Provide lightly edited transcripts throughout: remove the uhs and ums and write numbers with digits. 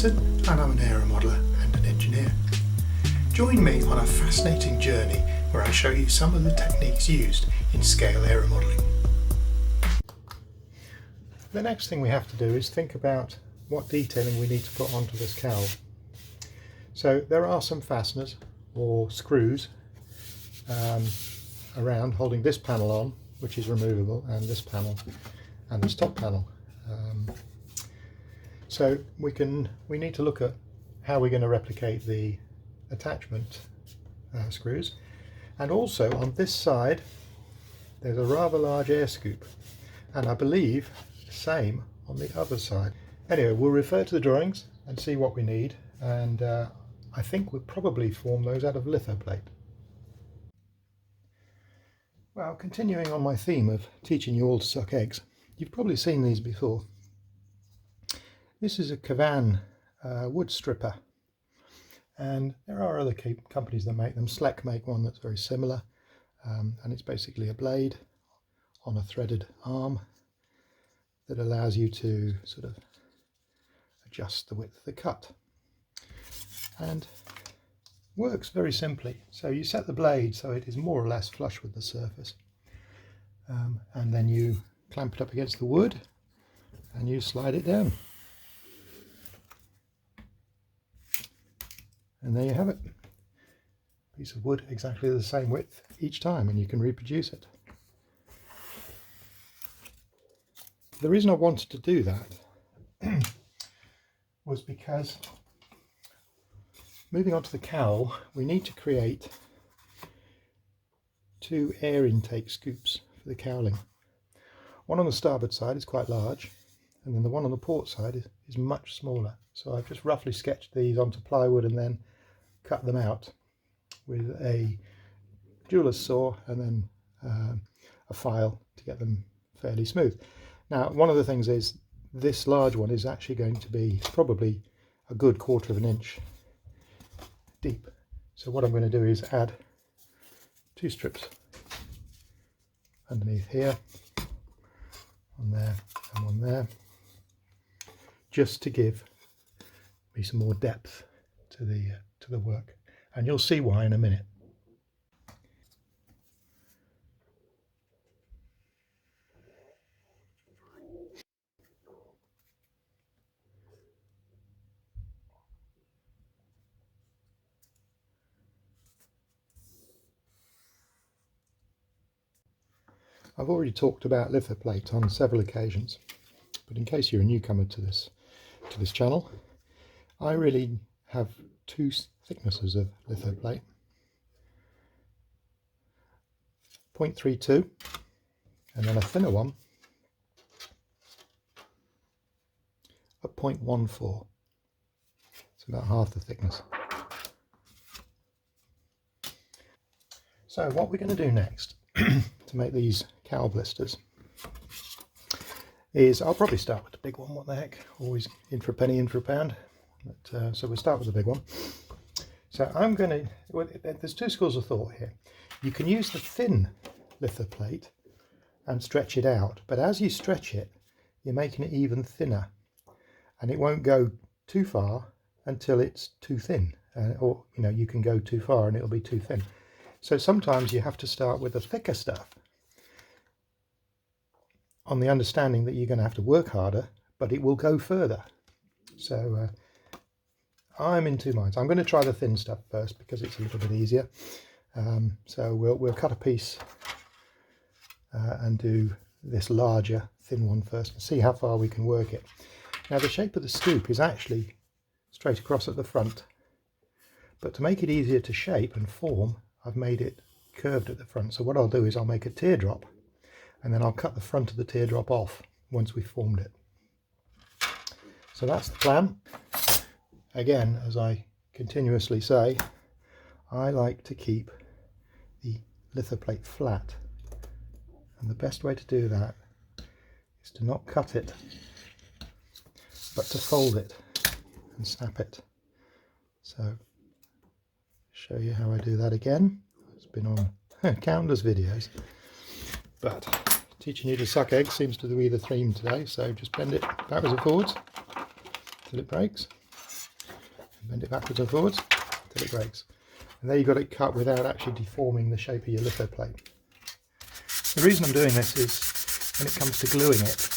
Vincent and I'm an aeromodeller and an engineer. Join me on a fascinating journey where I show you some of the techniques used in scale aeromodelling. The next thing we have to do is think about what detailing we need to put onto this cowl. So there are some fasteners or screws around holding this panel on, which is removable, and this panel and this top panel. So we need to look at how we're going to replicate the attachment screws, and also on this side there's a rather large air scoop, and I believe the same on the other side. Anyway, we'll refer to the drawings and see what we need, and I think we'll probably form those out of litho plate. Well, continuing on my theme of teaching you all to suck eggs, you've probably seen these before. This is a Cowling wood stripper, and there are other companies that make them. Sleck make one that's very similar, and it's basically a blade on a threaded arm that allows you to sort of adjust the width of the cut, and works very simply. So you set the blade so it is more or less flush with the surface, and then you clamp it up against the wood and you slide it down. And there you have it. Piece of wood exactly the same width each time, and you can reproduce it. The reason I wanted to do that was because moving on to the cowl, we need to create 2 air intake scoops for the cowling. One on the starboard side is quite large, and then the one on the port side is much smaller. So I've just roughly sketched these onto plywood and then cut them out with a jeweler's saw and then a file to get them fairly smooth. Now, one of the things is this large one is actually going to be probably a good 1/4 of an inch deep. So what I'm going to do is add 2 strips underneath here, one there and one there, just to give me some more depth to the work, and you'll see why in a minute. I've already talked about litho plate on several occasions, but in case you're a newcomer to this channel, I really have 2 thicknesses of litho plate, 0.32 and then a thinner one at 0.14. It's about half the thickness. So what we're going to do next to make these cowl blisters is, I'll probably start with the big one. What the heck, always in for a penny, in for a pound. But, so we'll start with the big one. So I'm going to, well, there's 2 schools of thought here. You can use the thin litho plate and stretch it out, but as you stretch it, you're making it even thinner, and it won't go too far until it's too thin, or you can go too far and it'll be too thin. So sometimes you have to start with the thicker stuff, on the understanding that you're going to have to work harder, but it will go further. So I'm in 2 minds. I'm going to try the thin stuff first because it's a little bit easier. So we'll cut a piece and do this larger thin one first and see how far we can work it. Now, the shape of the scoop is actually straight across at the front, but to make it easier to shape and form, I've made it curved at the front. So what I'll do is I'll make a teardrop, and then I'll cut the front of the teardrop off once we've formed it. So that's the plan. Again, as I continuously say, I like to keep the litho plate flat, and the best way to do that is to not cut it, but to fold it and snap it. So show you how I do that again. It's been on countless videos, but teaching you to suck eggs seems to be the theme today. So just bend it backwards and forwards till it breaks. bend it backwards and forwards until it breaks. And there you've got it cut without actually deforming the shape of your litho plate. The reason I'm doing this is when it comes to gluing it,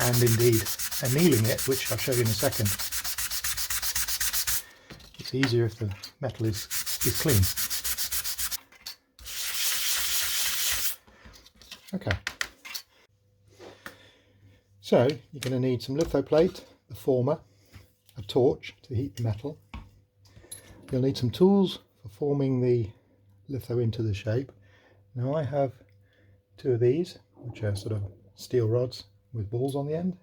and indeed annealing it, which I'll show you in a second, it's easier if the metal is clean. Okay. So you're going to need some litho plate, the former, a torch to heat the metal. You'll need some tools for forming the litho into the shape. Now I have two of these, which are sort of steel rods with balls on the end.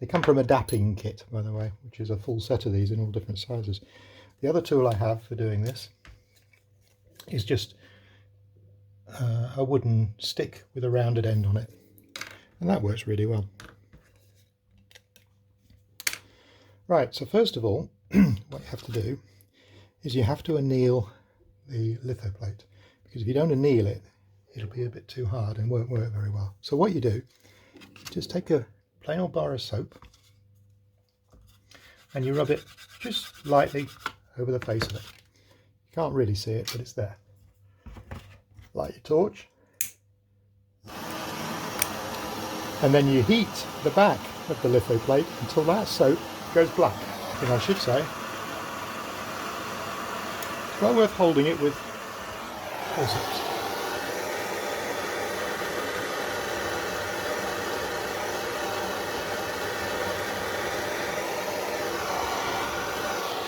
They come from a dapping kit, by the way, which is a full set of these in all different sizes. The other tool I have for doing this is just a wooden stick with a rounded end on it, and that works really well. Right, so first of all, what you have to do is you have to anneal the litho plate, because if you don't anneal it, it'll be a bit too hard and won't work very well. So what you do, just take a plain old bar of soap and you rub it just lightly over the face of it. You can't really see it, but it's there. Light your torch, and then you heat the back of the litho plate until that soap goes black. And I should say, it's well worth holding it with forceps.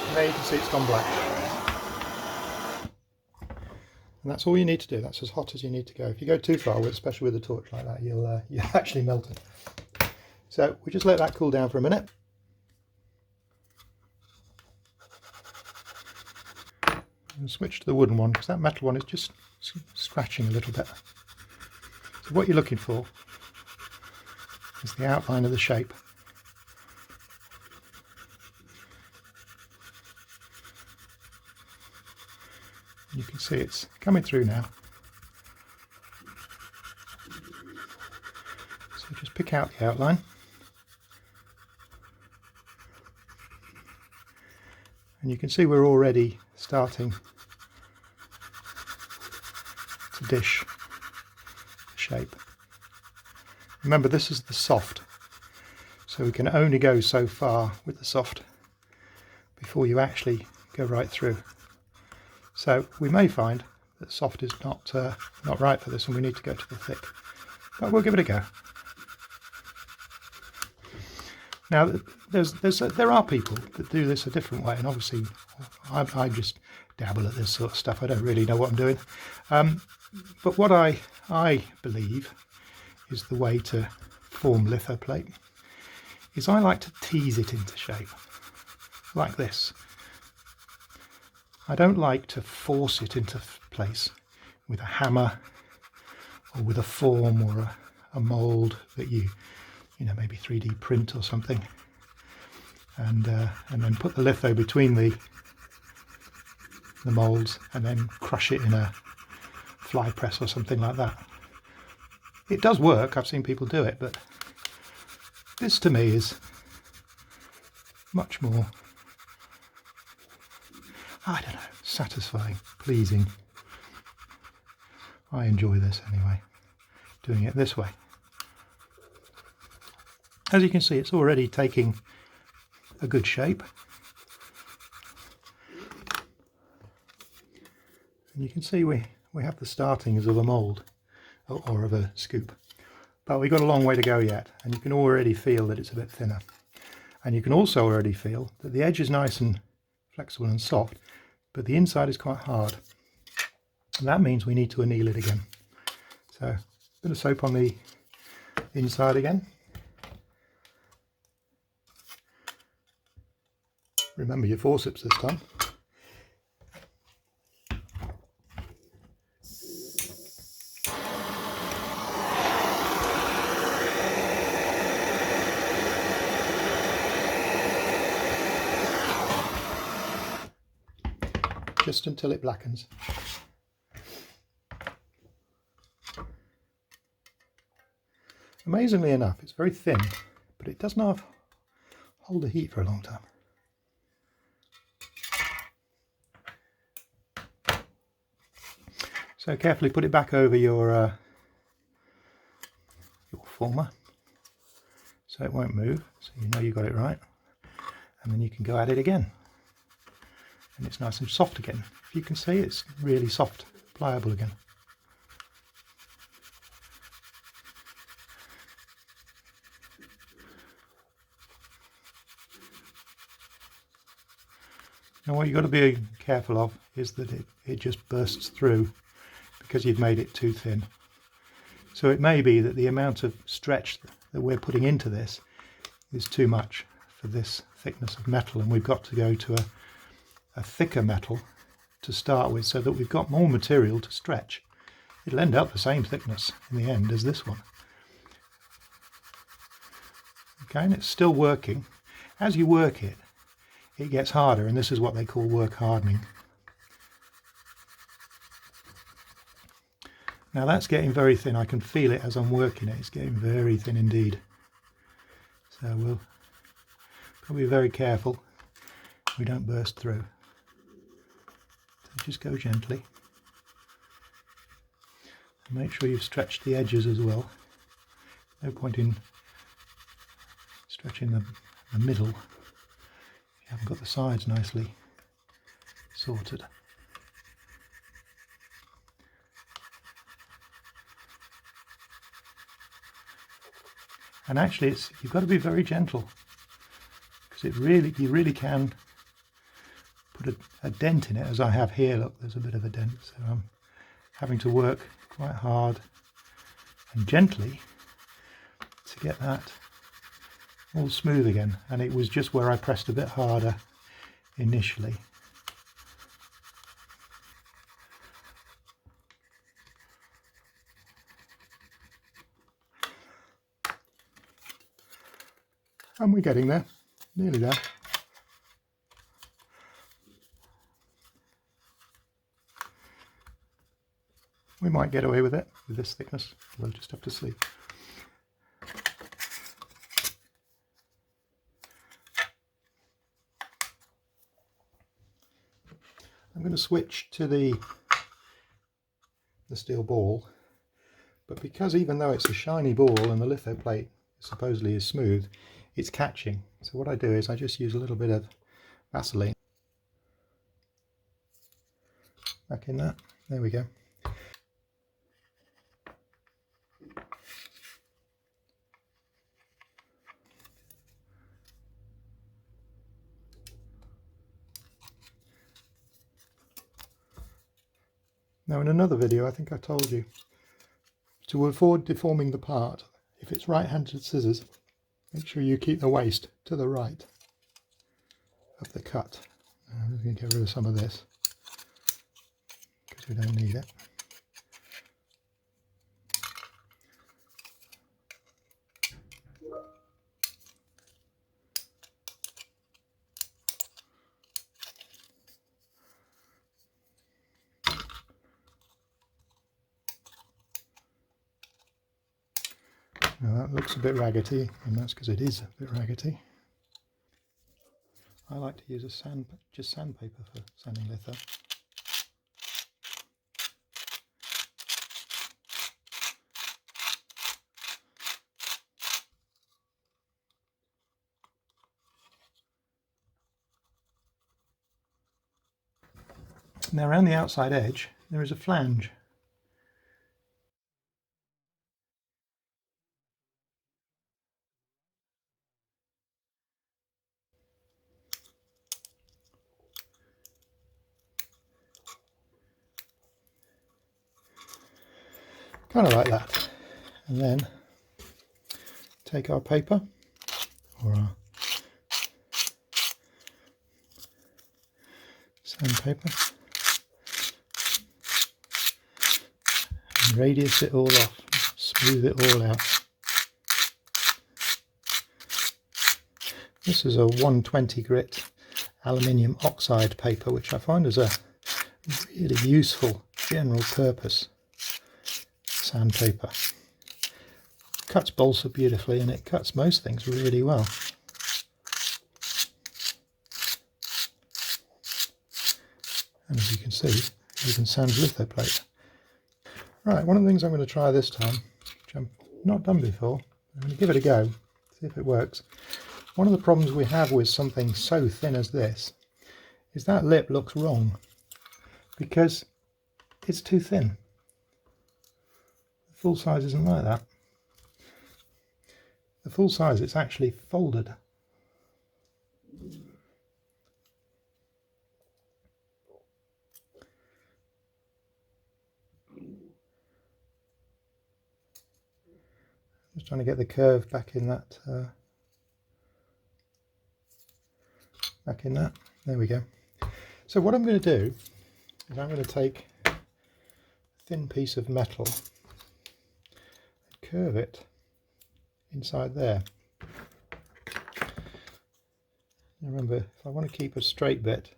And there you can see it's gone black. And that's all you need to do. That's as hot as you need to go. If you go too far, especially with a torch like that, you'll actually melt it. So we just let that cool down for a minute. And switch to the wooden one, because that metal one is just scratching a little bit. So what you're looking for is the outline of the shape. You can see it's coming through now. So just pick out the outline. And you can see we're already starting to dish the shape. Remember, this is the soft, so we can only go so far with the soft before you actually go right through. So we may find that soft is not right for this and we need to go to the thick, but we'll give it a go. Now there are people that do this a different way, and obviously I just dabble at this sort of stuff. I don't really know what I'm doing, but what I believe is the way to form litho plate is I like to tease it into shape like this. I don't like to force it into place with a hammer or with a form or a mould that you know, maybe 3D print or something, and then put the litho between the moulds and then crush it in a fly press or something like that. It does work, I've seen people do it, but this to me is much more, I don't know, satisfying, pleasing. I enjoy this anyway, doing it this way. As you can see, it's already taking a good shape. And you can see we have the startings of a mould or of a scoop. But we've got a long way to go yet, and you can already feel that it's a bit thinner. And you can also already feel that the edge is nice and flexible and soft, but the inside is quite hard. And that means we need to anneal it again. So a bit of soap on the inside again. Remember your forceps this time. Just until it blackens. Amazingly enough, it's very thin, but it does not hold the heat for a long time. So carefully put it back over your former so it won't move, so you know you got it right, and then you can go at it again and it's nice and soft again. If you can see, it's really soft, pliable again. Now what you've got to be careful of is that it just bursts through because you've made it too thin. So it may be that the amount of stretch that we're putting into this is too much for this thickness of metal, and we've got to go to a thicker metal to start with so that we've got more material to stretch. It'll end up the same thickness in the end as this one. Okay, and it's still working. As you work it, it gets harder, and this is what they call work hardening. Now that's getting very thin. I can feel it as I'm working it. It's getting very thin indeed. So we'll be very careful we don't burst through. So just go gently. And make sure you've stretched the edges as well. No point in stretching the middle if you haven't got the sides nicely sorted. And actually you've got to be very gentle, because you really can put a dent in it, as I have here. Look, there's a bit of a dent, so I'm having to work quite hard and gently to get that all smooth again. And it was just where I pressed a bit harder initially. And we're getting there, nearly there. We might get away with it with this thickness. We'll just have to see. I'm going to switch to the steel ball, but because even though it's a shiny ball and the litho plate supposedly is smooth, it's catching. So what I do is I just use a little bit of Vaseline. Back in that. There we go. Now in another video I think I told you to avoid deforming the part, if it's right-handed scissors, make sure you keep the waste to the right of the cut. I'm just going to get rid of some of this because we don't need it. Now that looks a bit raggedy, and that's because it is a bit raggedy. I like to use just sandpaper for sanding litho. Now around the outside edge there is a flange. Kind of like that. And then take our paper or our sandpaper and radius it all off, smooth it all out. This is a 120 grit aluminium oxide paper, which I find is a really useful general purpose sandpaper. Cuts balsa beautifully, and it cuts most things really well. And as you can see, you can sand litho plate Right, one of the things I'm going to try this time, which I've not done before, I'm going to give it a go, see if it works. One of the problems we have with something so thin as this is that lip looks wrong because it's too thin. The full size isn't like that. The full size, it's actually folded. Just trying to get the curve back in that. There we go. So what I'm going to do is I'm going to take a thin piece of metal and curve it inside there. And remember, if I want to keep a straight bit,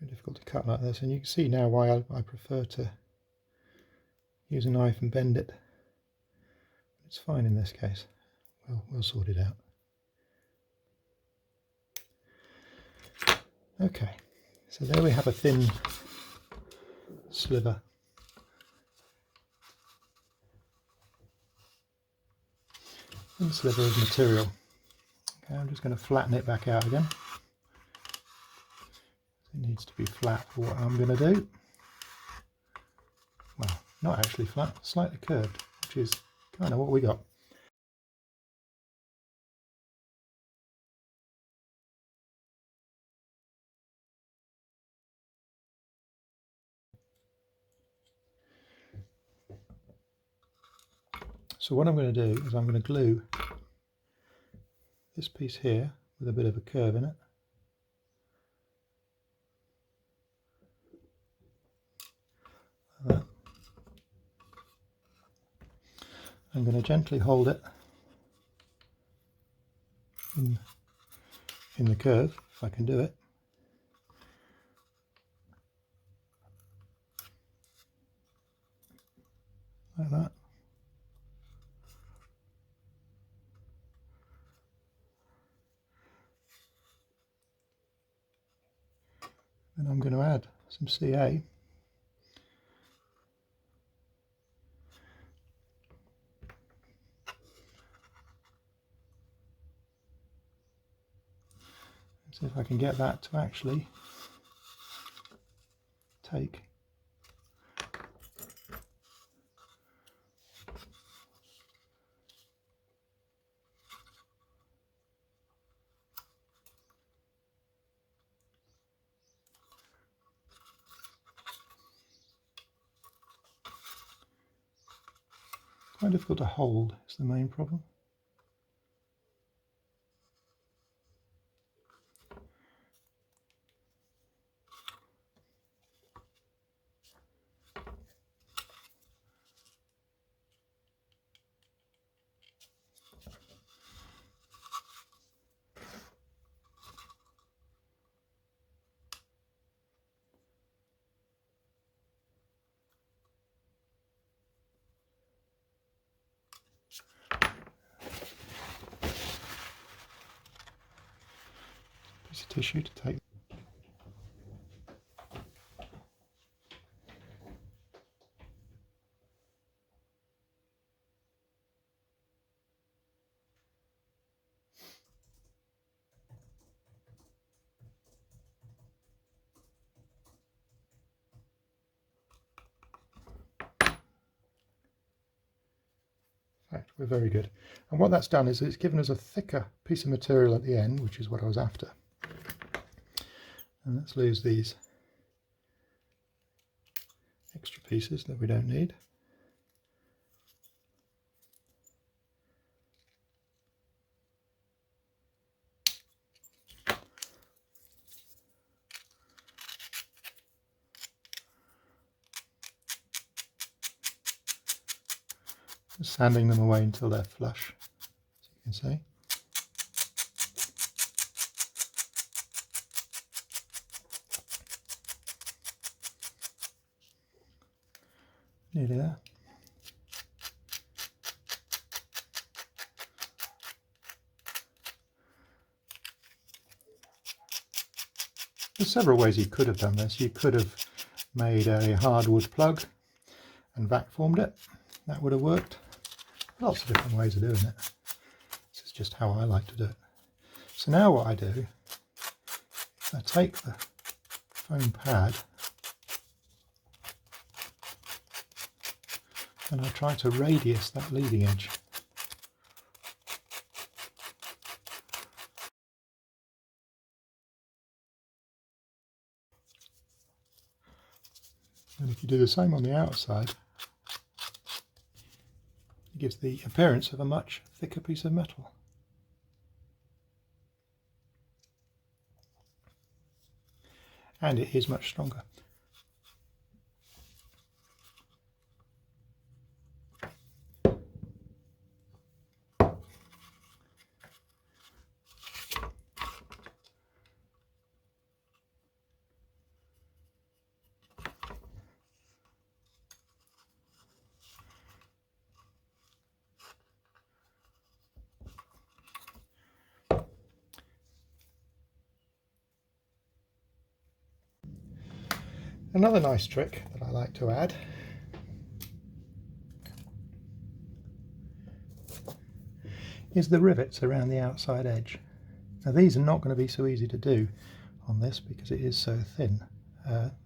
very difficult to cut like this, and you can see now why I prefer to use a knife and bend it. It's fine in this case. We'll sort it out. Okay, so there we have a thin sliver. Thin sliver of material. Okay, I'm just going to flatten it back out again. It needs to be flat for what I'm going to do. Well, not actually flat, slightly curved, which is kind of what we got. So what I'm going to do is I'm going to glue this piece here with a bit of a curve in it. Like that. I'm going to gently hold it in the curve, if I can do it. Like that. And I'm going to add some CA. See if I can get that to actually take. Quite difficult to hold is the main problem. Piece of tissue to take. In fact, we're very good. And what that's done is it's given us a thicker piece of material at the end, which is what I was after. And let's lose these extra pieces that we don't need. Just sanding them away until they're flush, as you can see. Nearly there. There's several ways you could have done this. You could have made a hardwood plug and vac formed it. That would have worked. Lots of different ways of doing it. This is just how I like to do it. So now what I do is I take the foam pad and I try to radius that leading edge. And if you do the same on the outside, it gives the appearance of a much thicker piece of metal. And it is much stronger. Another nice trick that I like to add is the rivets around the outside edge. Now these are not going to be so easy to do on this because it is so thin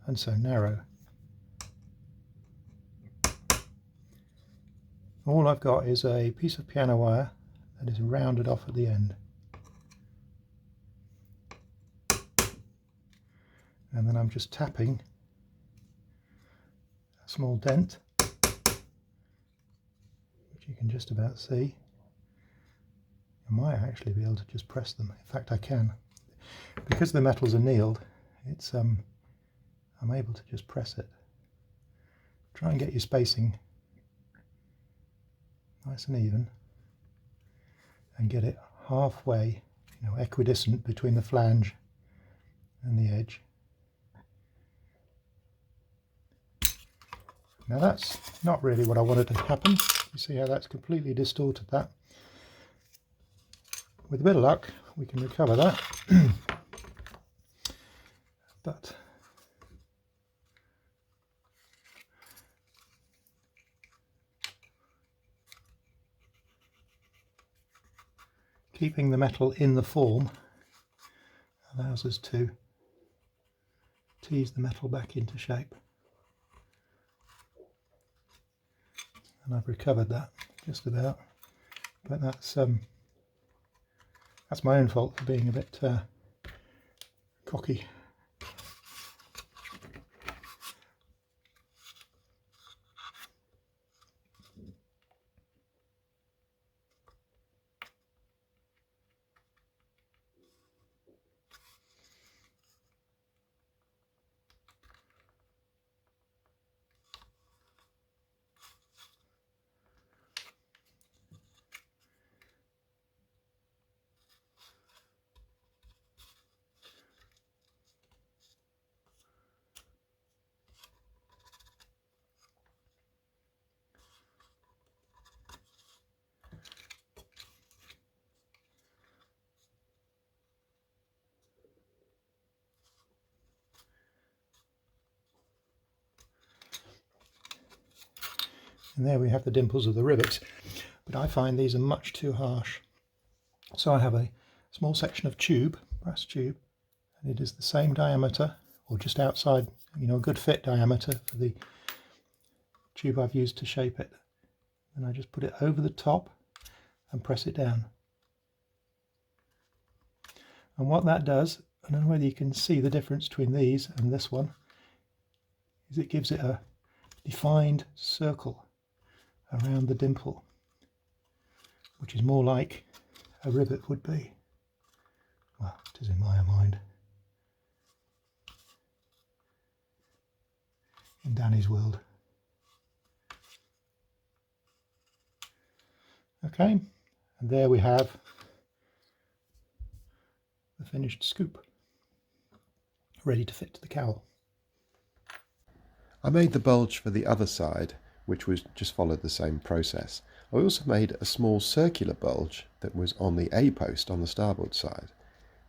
and so narrow. All I've got is a piece of piano wire that is rounded off at the end. And then I'm just tapping a small dent, which you can just about see. I might actually be able to just press them. In fact, I can. Because the metal's annealed, it's I'm able to just press it. Try and get your spacing nice and even, and get it halfway, equidistant between the flange and the edge. Now that's not really what I wanted to happen. You see how that's completely distorted that. With a bit of luck, we can recover that. But keeping the metal in the form allows us to tease the metal back into shape. And I've recovered that just about, but that's my own fault for being a bit cocky. And there we have the dimples of the rivets, but I find these are much too harsh. So I have a small section of tube, brass tube, and it is the same diameter, or just outside, a good fit diameter for the tube I've used to shape it. And I just put it over the top and press it down. And what that does, I don't know whether you can see the difference between these and this one, is it gives it a defined circle around the dimple, which is more like a rivet would be. Well, it is in my mind. In Danny's world. Okay, and there we have the finished scoop, ready to fit to the cowl. I made the bulge for the other side, which was just followed the same process. I also made a small circular bulge that was on the A post on the starboard side.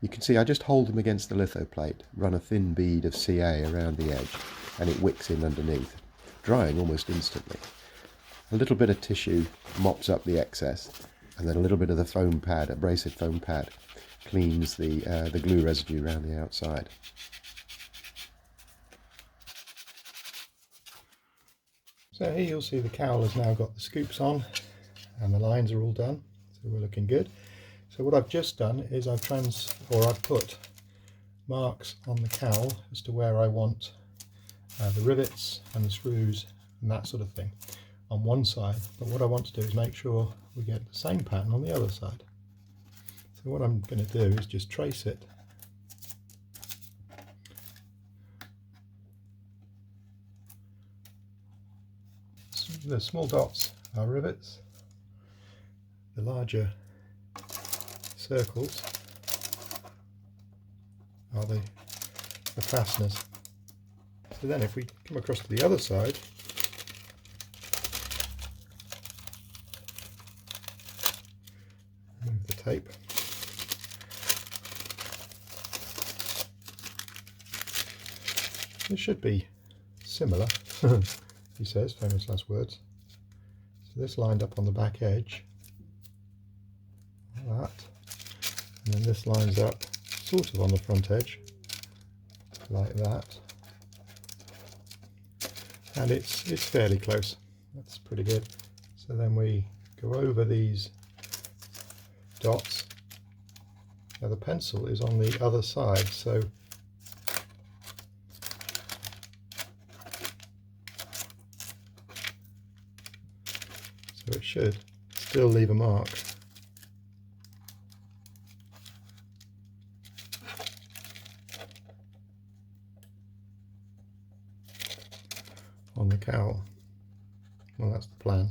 You can see I just hold them against the litho plate, run a thin bead of CA around the edge, and it wicks in underneath, drying almost instantly. A little bit of tissue mops up the excess, and then a little bit of the foam pad, abrasive foam pad, cleans the glue residue around the outside. So here you'll see the cowl has now got the scoops on and the lines are all done, so we're looking good. So what I've just done is I've put marks on the cowl as to where I want the rivets and the screws and that sort of thing on one side, but what I want to do is make sure we get the same pattern on the other side. So what I'm going to do is just trace it. The small dots are rivets, the larger circles are the fasteners. So then if we come across to the other side, remove the tape. This should be similar, he says, famous last words. So this lined up on the back edge, like that, and then this lines up sort of on the front edge, like that, and it's fairly close. That's pretty good. So then we go over these dots. Now the pencil is on the other side, so it should still leave a mark. On the cowl. Well, that's the plan.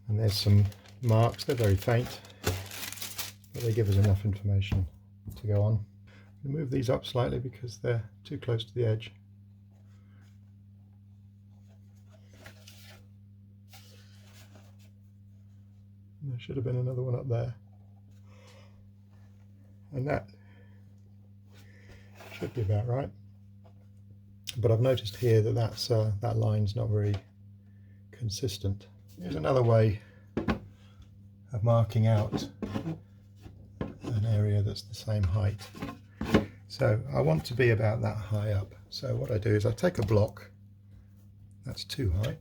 And there's some marks. They're very faint, but they give us enough information to go on. I'm going to move these up slightly because they're too close to the edge. There should have been another one up there, and that should be about right. But I've noticed here that that line's not very consistent. Here's another way of marking out an area that's the same height. So I want to be about that high up. So what I do is I take a block. That's too high.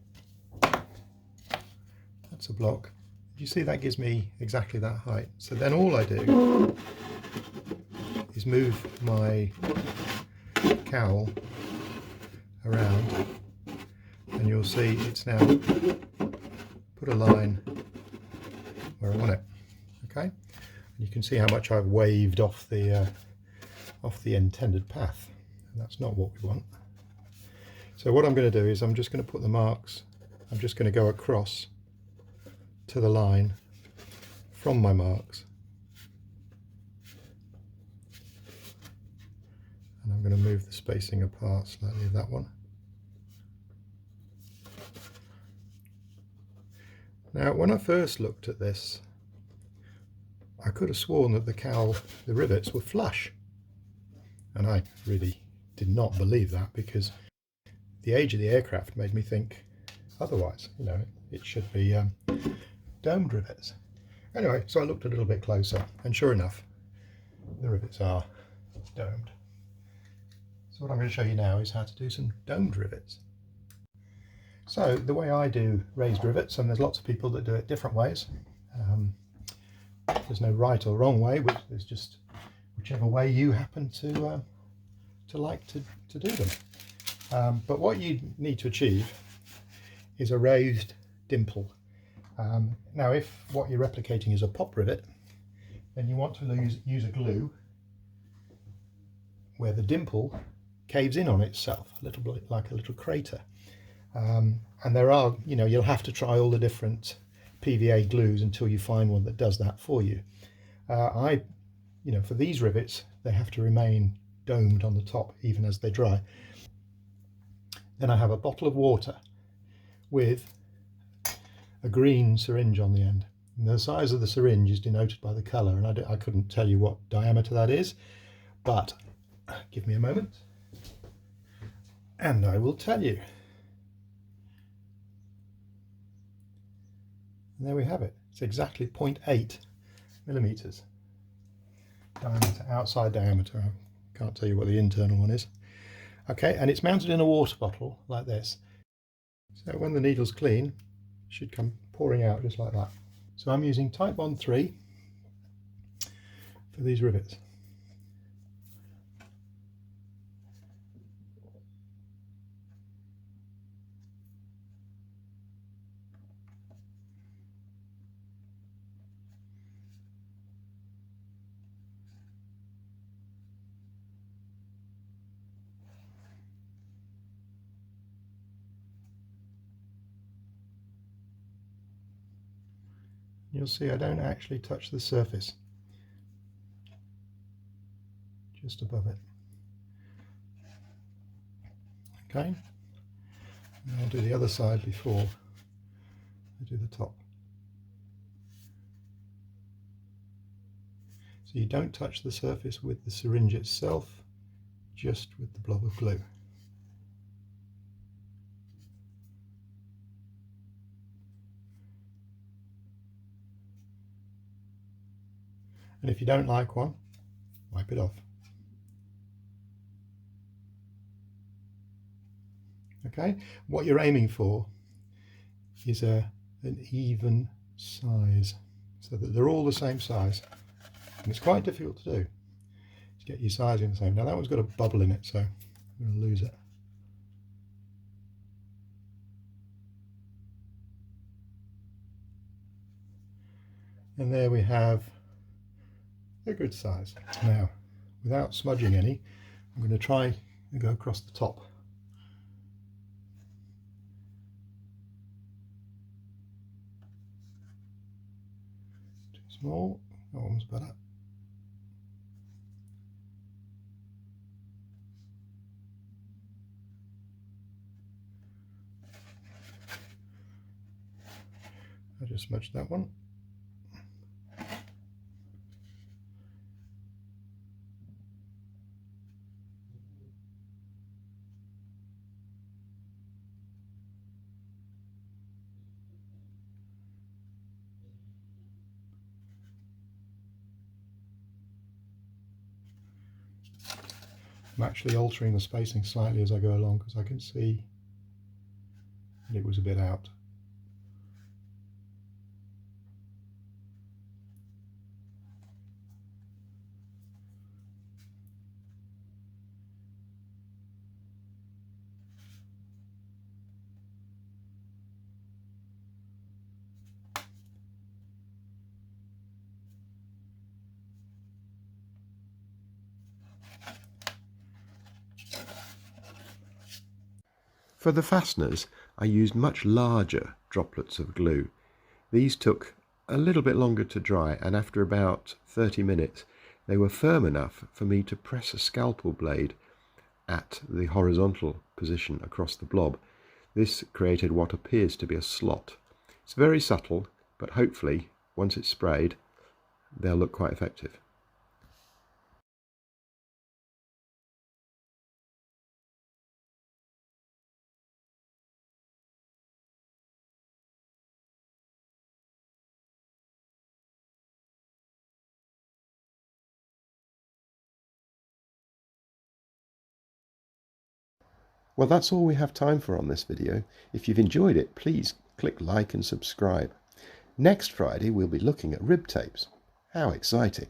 That's a block. You see, that gives me exactly that height. So then all I do is move my cowl around, and you'll see it's now put a line where I want it. Okay, and you can see how much I've waved off the intended path, and that's not what we want. So what I'm going to do is I'm just going to put the marks. I'm just going to go across to the line from my marks, and I'm going to move the spacing apart slightly of that one. Now when I first looked at this, I could have sworn that the rivets were flush, and I really did not believe that, because the age of the aircraft made me think otherwise. You know, it should be domed rivets. Anyway, so I looked a little bit closer, and sure enough, the rivets are domed. So what I'm going to show you now is how to do some domed rivets. So the way I do raised rivets, and there's lots of people that do it different ways. There's no right or wrong way, there's just whichever way you happen to like to do them. But what you need to achieve is a raised dimple. Now if what you're replicating is a pop rivet, then you want to use a glue where the dimple caves in on itself, a little bit like a little crater. And there are, you know, you'll have to try all the different PVA glues until you find one that does that for you. You know, for these rivets, they have to remain domed on the top even as they dry. Then I have a bottle of water with a green syringe on the end. And the size of the syringe is denoted by the colour, and I couldn't tell you what diameter that is, but give me a moment and I will tell you. And there we have it. It's exactly 0.8 millimeters diameter, outside diameter. I can't tell you what the internal one is. Okay, and it's mounted in a water bottle like this. So when the needle's clean, it should come pouring out just like that. So I'm using Type 1-3 for these rivets. You'll see I don't actually touch the surface, just above it. Okay, and I'll do the other side before I do the top. So you don't touch the surface with the syringe itself, just with the blob of glue. And if you don't like one, wipe it off. Okay, what you're aiming for is an even size, so that they're all the same size. And it's quite difficult to do, to get your sizing the same. Now that one's got a bubble in it, so I'm going to lose it. And there we have a good size. Now, without smudging any, I'm going to try and go across the top. Too small, that one's better. I just smudged that one. I'm actually altering the spacing slightly as I go along because I can see that it was a bit out. For the fasteners, I used much larger droplets of glue. These took a little bit longer to dry, and after about 30 minutes they were firm enough for me to press a scalpel blade at the horizontal position across the blob. This created what appears to be a slot. It's very subtle, but hopefully once it's sprayed they'll look quite effective. Well, that's all we have time for on this video. If you've enjoyed it, please click like and subscribe. Next Friday we'll be looking at rib tapes. How exciting!